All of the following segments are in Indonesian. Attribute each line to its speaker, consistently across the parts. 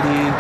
Speaker 1: jadi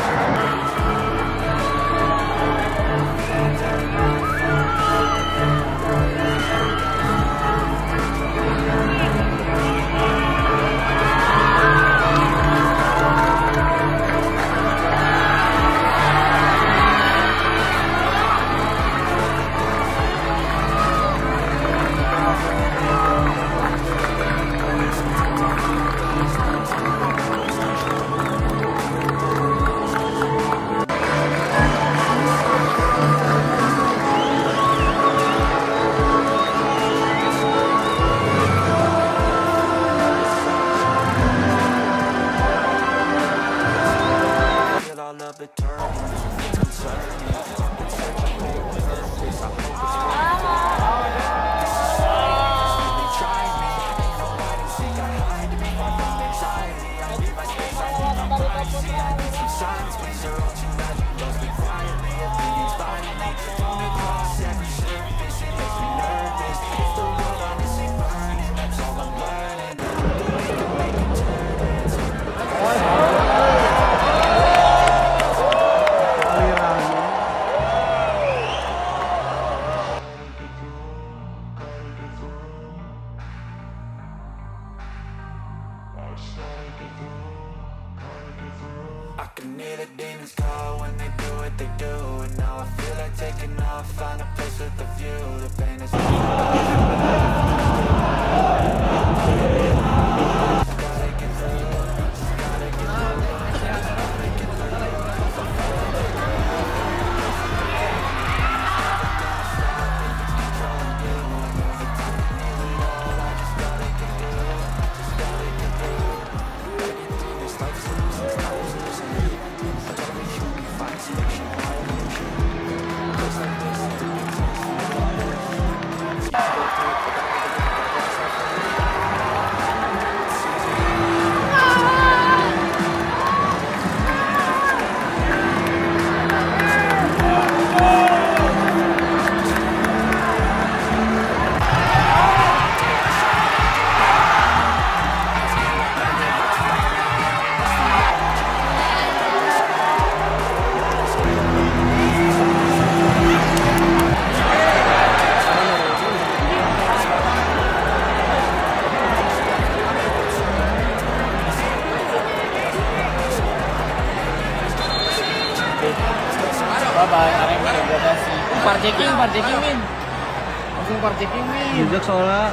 Speaker 2: I can hear the demons call when they do what they do. And now I feel like taking off, find a place with a view. The pain is
Speaker 3: bye-bye, Arema degradasi. Parjeking Min. Langsung parjeking Min.
Speaker 1: Jujak soalnya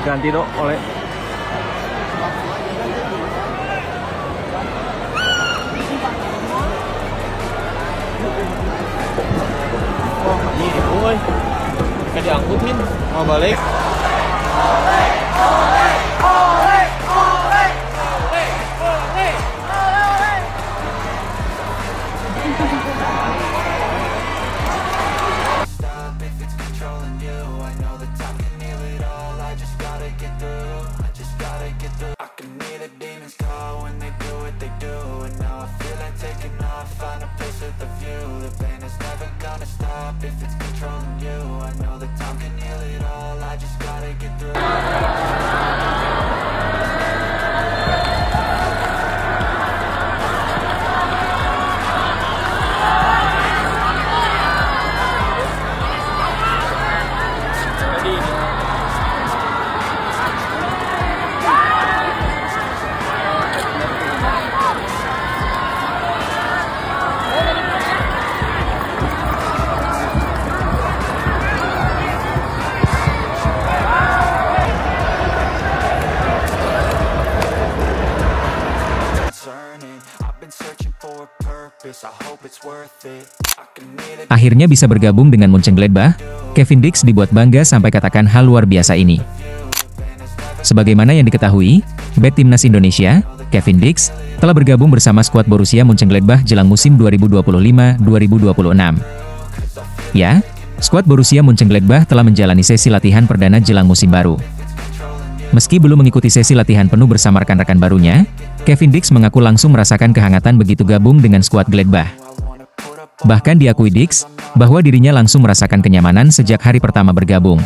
Speaker 1: ganti dok oleh
Speaker 3: Ini boy. Kayak diangkut Min. Mau balik.
Speaker 2: find a place with a view. The pain is never gonna stop if it's controlling you. I know that time can heal it all. I just gotta get through.
Speaker 4: Akhirnya bisa bergabung dengan Mönchengladbach, Kevin Dix dibuat bangga sampai katakan hal luar biasa ini. Sebagaimana yang diketahui, bek timnas Indonesia, Kevin Dix, telah bergabung bersama skuad Borussia Mönchengladbach jelang musim 2025-2026. Ya, skuad Borussia Mönchengladbach telah menjalani sesi latihan perdana jelang musim baru. Meski belum mengikuti sesi latihan penuh bersama rekan-rekan barunya, Kevin Dix mengaku langsung merasakan kehangatan begitu gabung dengan skuad Gladbach. Bahkan diakui Dix, bahwa dirinya langsung merasakan kenyamanan sejak hari pertama bergabung.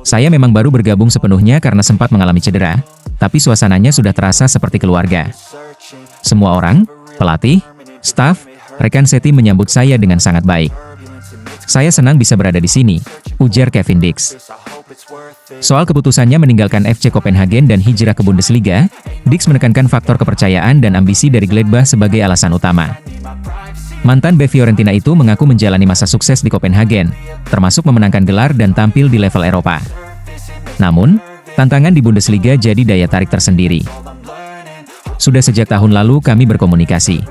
Speaker 4: Saya memang baru bergabung sepenuhnya karena sempat mengalami cedera, tapi suasananya sudah terasa seperti keluarga. Semua orang, pelatih, staf, rekan setim menyambut saya dengan sangat baik. Saya senang bisa berada di sini, ujar Kevin Dix. Soal keputusannya meninggalkan FC Copenhagen dan hijrah ke Bundesliga, Dix menekankan faktor kepercayaan dan ambisi dari Gladbach sebagai alasan utama. Mantan bek Fiorentina itu mengaku menjalani masa sukses di Copenhagen, termasuk memenangkan gelar dan tampil di level Eropa. Namun, tantangan di Bundesliga jadi daya tarik tersendiri. Sudah sejak tahun lalu kami berkomunikasi.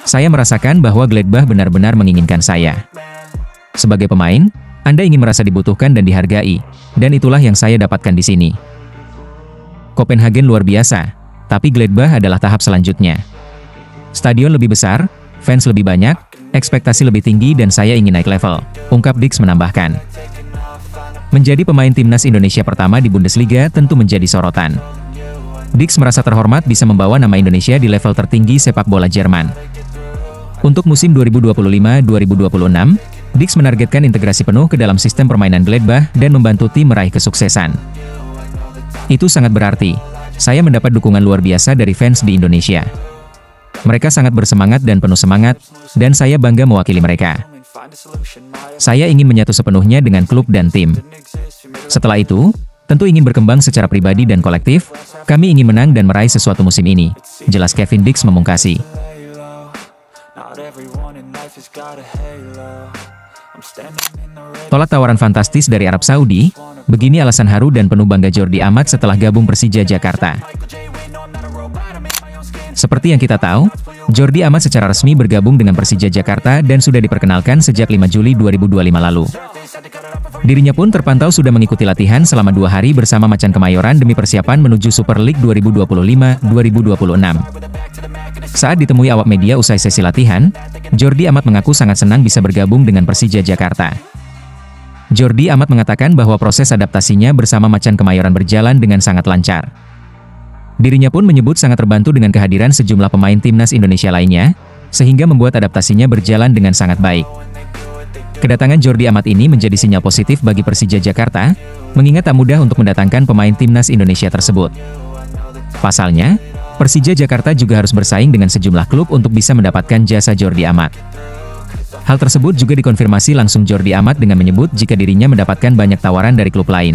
Speaker 4: Saya merasakan bahwa Gladbach benar-benar menginginkan saya. Sebagai pemain, Anda ingin merasa dibutuhkan dan dihargai, dan itulah yang saya dapatkan di sini. Copenhagen luar biasa, tapi Gladbach adalah tahap selanjutnya. Stadion lebih besar, fans lebih banyak, ekspektasi lebih tinggi dan saya ingin naik level, ungkap Dix menambahkan. Menjadi pemain timnas Indonesia pertama di Bundesliga tentu menjadi sorotan. Dix merasa terhormat bisa membawa nama Indonesia di level tertinggi sepak bola Jerman. Untuk musim 2025-2026, Dix menargetkan integrasi penuh ke dalam sistem permainan Gladbach dan membantu tim meraih kesuksesan. Itu sangat berarti. Saya mendapat dukungan luar biasa dari fans di Indonesia. Mereka sangat bersemangat dan penuh semangat, dan saya bangga mewakili mereka. Saya ingin menyatu sepenuhnya dengan klub dan tim. Setelah itu, tentu ingin berkembang secara pribadi dan kolektif, kami ingin menang dan meraih sesuatu musim ini, jelas Kevin Dix memungkasi. Tolak tawaran fantastis dari Arab Saudi, begini alasan haru dan penuh bangga Jordi Amat setelah gabung Persija Jakarta. Seperti yang kita tahu, Jordi Amat secara resmi bergabung dengan Persija Jakarta dan sudah diperkenalkan sejak 5 Juli 2025 lalu. Dirinya pun terpantau sudah mengikuti latihan selama 2 hari bersama Macan Kemayoran demi persiapan menuju Super League 2025-2026. Saat ditemui awak media usai sesi latihan, Jordi Amat mengaku sangat senang bisa bergabung dengan Persija Jakarta. Jordi Amat mengatakan bahwa proses adaptasinya bersama Macan Kemayoran berjalan dengan sangat lancar. Dirinya pun menyebut sangat terbantu dengan kehadiran sejumlah pemain timnas Indonesia lainnya, sehingga membuat adaptasinya berjalan dengan sangat baik. Kedatangan Jordi Amat ini menjadi sinyal positif bagi Persija Jakarta, mengingat tak mudah untuk mendatangkan pemain timnas Indonesia tersebut. Pasalnya, Persija Jakarta juga harus bersaing dengan sejumlah klub untuk bisa mendapatkan jasa Jordi Amat. Hal tersebut juga dikonfirmasi langsung Jordi Amat dengan menyebut jika dirinya mendapatkan banyak tawaran dari klub lain.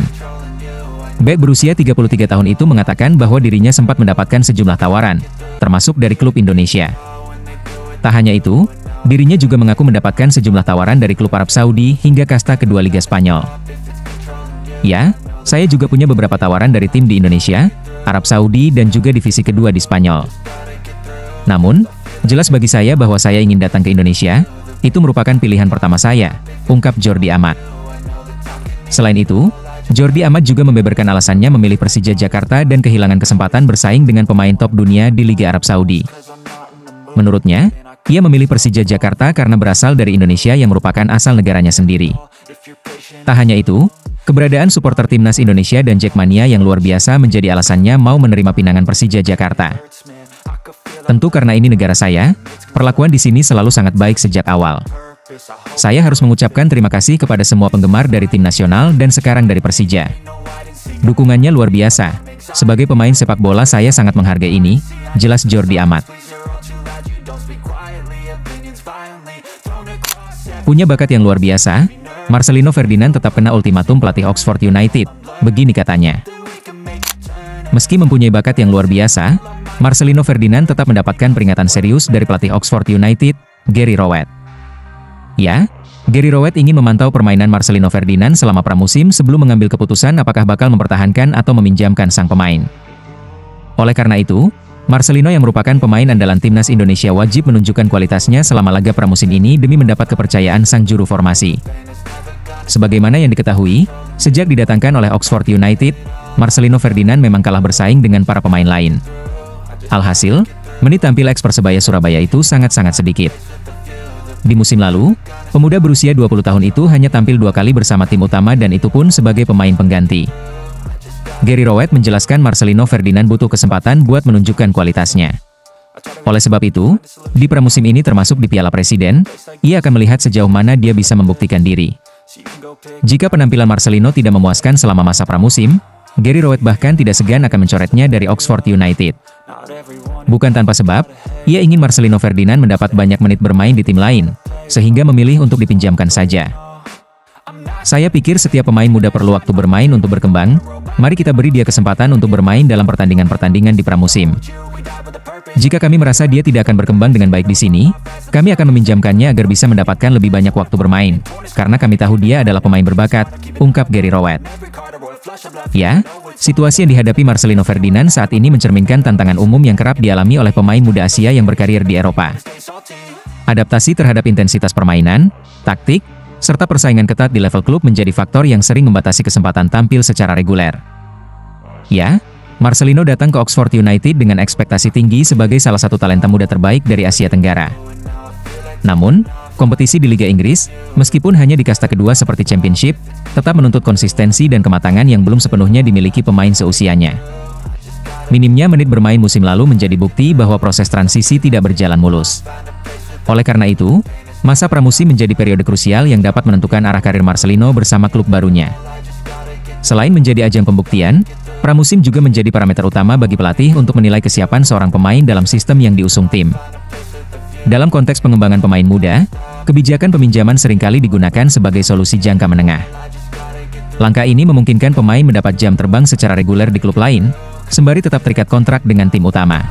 Speaker 4: Bek berusia 33 tahun itu mengatakan bahwa dirinya sempat mendapatkan sejumlah tawaran, termasuk dari klub Indonesia. Tak hanya itu, dirinya juga mengaku mendapatkan sejumlah tawaran dari klub Arab Saudi hingga kasta kedua Liga Spanyol. Ya, saya juga punya beberapa tawaran dari tim di Indonesia, Arab Saudi dan juga divisi kedua di Spanyol. Namun, jelas bagi saya bahwa saya ingin datang ke Indonesia, itu merupakan pilihan pertama saya, ungkap Jordi Amat. Selain itu, Jordi Amat juga membeberkan alasannya memilih Persija Jakarta dan kehilangan kesempatan bersaing dengan pemain top dunia di Liga Arab Saudi. Menurutnya, ia memilih Persija Jakarta karena berasal dari Indonesia yang merupakan asal negaranya sendiri. Tak hanya itu, keberadaan supporter timnas Indonesia dan Jackmania yang luar biasa menjadi alasannya mau menerima pinangan Persija Jakarta. Tentu karena ini negara saya, perlakuan di sini selalu sangat baik sejak awal. Saya harus mengucapkan terima kasih kepada semua penggemar dari tim nasional dan sekarang dari Persija. Dukungannya luar biasa. Sebagai pemain sepak bola saya sangat menghargai ini, jelas Jordi Amat. Punya bakat yang luar biasa, Marcelino Ferdinand tetap kena ultimatum pelatih Oxford United, begini katanya. Meski mempunyai bakat yang luar biasa, Marcelino Ferdinand tetap mendapatkan peringatan serius dari pelatih Oxford United, Gary Rowett. Ya, Gary Rowett ingin memantau permainan Marcelino Ferdinand selama pramusim sebelum mengambil keputusan apakah bakal mempertahankan atau meminjamkan sang pemain. Oleh karena itu, Marcelino yang merupakan pemain andalan timnas Indonesia wajib menunjukkan kualitasnya selama laga pramusim ini demi mendapat kepercayaan sang juru formasi. Sebagaimana yang diketahui, sejak didatangkan oleh Oxford United, Marcelino Ferdinand memang kalah bersaing dengan para pemain lain. Alhasil, menit tampil eks Persebaya Surabaya itu sangat-sangat sedikit. Di musim lalu, pemuda berusia 20 tahun itu hanya tampil 2 kali bersama tim utama dan itu pun sebagai pemain pengganti. Gary Rowett menjelaskan Marcelino Ferdinand butuh kesempatan buat menunjukkan kualitasnya. Oleh sebab itu, di pramusim ini termasuk di Piala Presiden, ia akan melihat sejauh mana dia bisa membuktikan diri. Jika penampilan Marcelino tidak memuaskan selama masa pramusim, Gary Rowett bahkan tidak segan akan mencoretnya dari Oxford United. Bukan tanpa sebab, ia ingin Marcelino Ferdinand mendapat banyak menit bermain di tim lain, sehingga memilih untuk dipinjamkan saja. Saya pikir setiap pemain muda perlu waktu bermain untuk berkembang, mari kita beri dia kesempatan untuk bermain dalam pertandingan-pertandingan di pramusim. Jika kami merasa dia tidak akan berkembang dengan baik di sini, kami akan meminjamkannya agar bisa mendapatkan lebih banyak waktu bermain, karena kami tahu dia adalah pemain berbakat, ungkap Gary Rowett. Ya, situasi yang dihadapi Marcelino Ferdinand saat ini mencerminkan tantangan umum yang kerap dialami oleh pemain muda Asia yang berkarir di Eropa. Adaptasi terhadap intensitas permainan, taktik, serta persaingan ketat di level klub menjadi faktor yang sering membatasi kesempatan tampil secara reguler. Ya, Marcelino datang ke Oxford United dengan ekspektasi tinggi sebagai salah satu talenta muda terbaik dari Asia Tenggara. Namun, kompetisi di Liga Inggris, meskipun hanya di kasta kedua seperti Championship, tetap menuntut konsistensi dan kematangan yang belum sepenuhnya dimiliki pemain seusianya. Minimnya menit bermain musim lalu menjadi bukti bahwa proses transisi tidak berjalan mulus. Oleh karena itu, masa pramusim menjadi periode krusial yang dapat menentukan arah karir Marcelino bersama klub barunya. Selain menjadi ajang pembuktian, pramusim juga menjadi parameter utama bagi pelatih untuk menilai kesiapan seorang pemain dalam sistem yang diusung tim. Dalam konteks pengembangan pemain muda, kebijakan peminjaman seringkali digunakan sebagai solusi jangka menengah. Langkah ini memungkinkan pemain mendapat jam terbang secara reguler di klub lain, sembari tetap terikat kontrak dengan tim utama.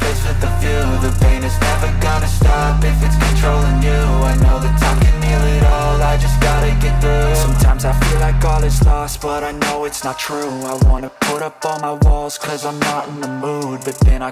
Speaker 2: Sometimes I feel like all is lost, but I know it's not true. I wanna put up all my walls, cause I'm not in the mood, but then I